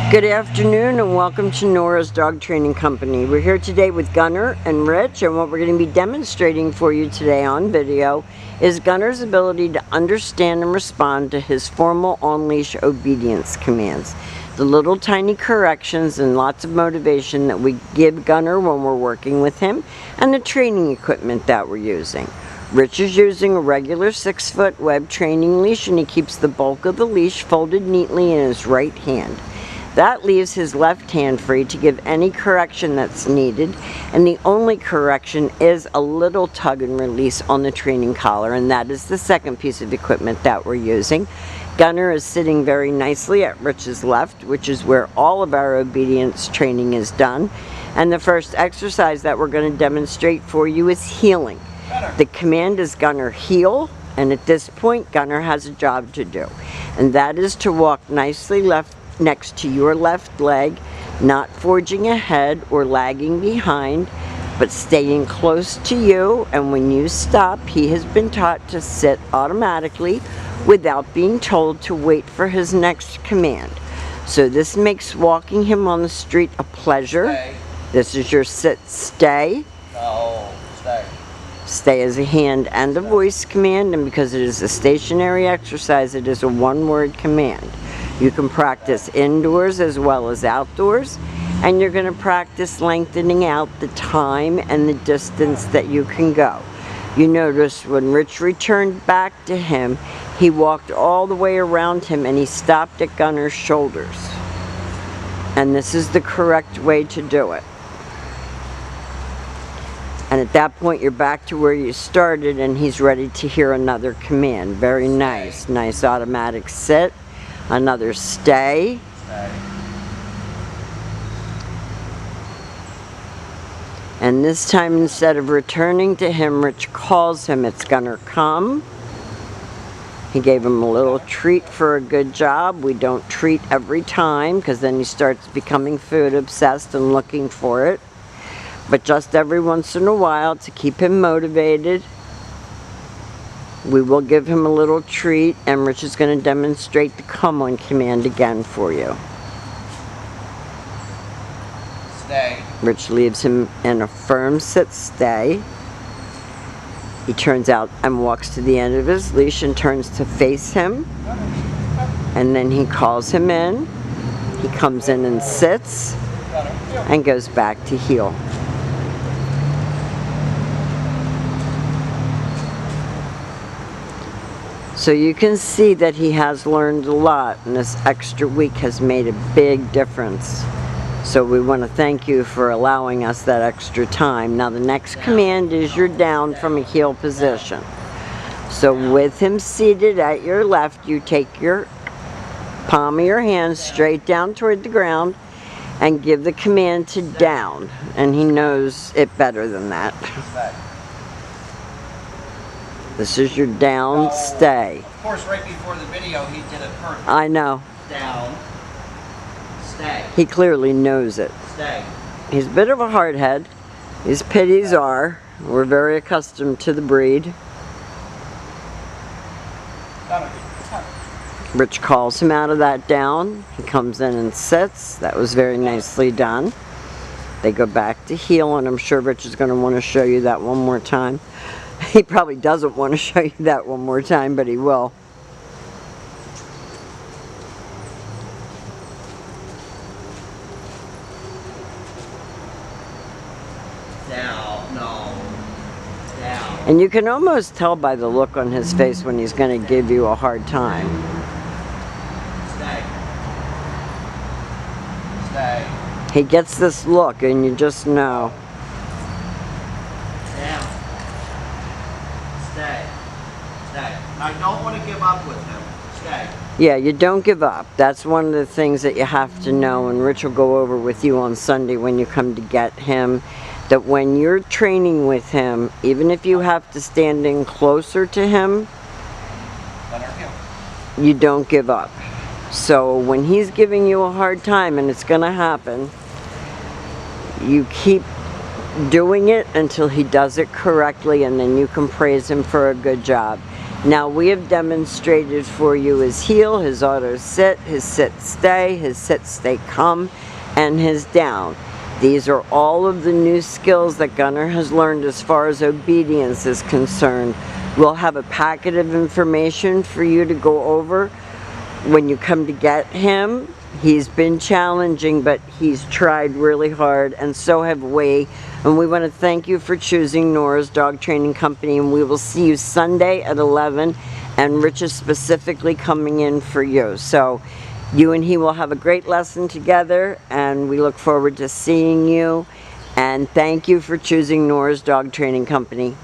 Good afternoon and welcome to Nora's Dog Training Company. We're here today with Gunner and Rich, and what we're going to be demonstrating for you today on video is Gunner's ability to understand and respond to his formal on-leash obedience commands. The little tiny corrections and lots of motivation that we give Gunner when we're working with him, and the training equipment that we're using. Rich is using a regular 6-foot web training leash, and he keeps the bulk of the leash folded neatly in his right hand. That leaves his left hand free to give any correction that's needed, and the only correction is a little tug and release on the training collar, and that is the second piece of equipment that we're using. Gunner is sitting very nicely at Rich's left, which is where all of our obedience training is done. And the first exercise that we're going to demonstrate for you is heeling. The command is Gunner heel, and at this point Gunner has a job to do, and that is to walk nicely next to your left leg, not forging ahead or lagging behind, but staying close to you. And when you stop, he has been taught to sit automatically without being told to wait for his next command. So this makes walking him on the street a pleasure. Stay. This is your sit, stay. No, stay. Stay is a hand and a voice command, and because it is a stationary exercise, it is a one-word command. You can practice indoors as well as outdoors, and you're going to practice lengthening out the time and the distance that you can go. You notice when Rich returned back to him, he walked all the way around him and he stopped at Gunner's shoulders. And this is the correct way to do it. And at that point you're back to where you started, and he's ready to hear another command. Very nice. Nice automatic sit. Another stay. Stay. And this time, instead of returning to him, Rich calls him. It's Gunner come. He gave him a little treat for a good job. We don't treat every time because then he starts becoming food obsessed and looking for it. But just every once in a while, to keep him motivated, we will give him a little treat, and Rich is going to demonstrate the come on command again for you. Stay. Rich leaves him in a firm sit stay. He turns out and walks to the end of his leash and turns to face him. And then he calls him in. He comes in and sits and goes back to heel. So you can see that he has learned a lot, and this extra week has made a big difference. So we want to thank you for allowing us that extra time. Now the next command is you're down from a heel position. So with him seated at your left, you take your palm of your hand straight down toward the ground and give the command to down. And he knows it better than that. Stay. This is your down stay. Of course, right before the video, he did it perfect. I know. Down. Stay. He clearly knows it. Stay. He's a bit of a hardhead. His pitties are. We're very accustomed to the breed. Gunner. Rich calls him out of that down. He comes in and sits. That was very nicely done. They go back to heel, and I'm sure Rich is going to want to show you that one more time. He probably doesn't want to show you that one more time, but he will. Down. No. Down. And you can almost tell by the look on his face when he's going to give you a hard time. Stay. Stay. He gets this look, and you just know. Down. Stay. Stay. I don't want to give up with him. Stay. Yeah, you don't give up. That's one of the things that you have to know, and Rich will go over with you on Sunday when you come to get him, that when you're training with him, even if you have to stand in closer to him, Gunner heel. you don't give up. So when he's giving you a hard time, and it's going to happen, you keep doing it until he does it correctly, and then you can praise him for a good job. Now we have demonstrated for you his heel, his auto sit, his sit stay, his sit stay come, and his down. These are all of the new skills that Gunner has learned as far as obedience is concerned. We'll have a packet of information for you to go over when you come to get him. He's been challenging, but he's tried really hard, and so have we. And we want to thank you for choosing Nora's Dog Training Company, and we will see you Sunday at 11, and Rich is specifically coming in for you. So you and he will have a great lesson together, and we look forward to seeing you. And thank you for choosing Nora's Dog Training Company.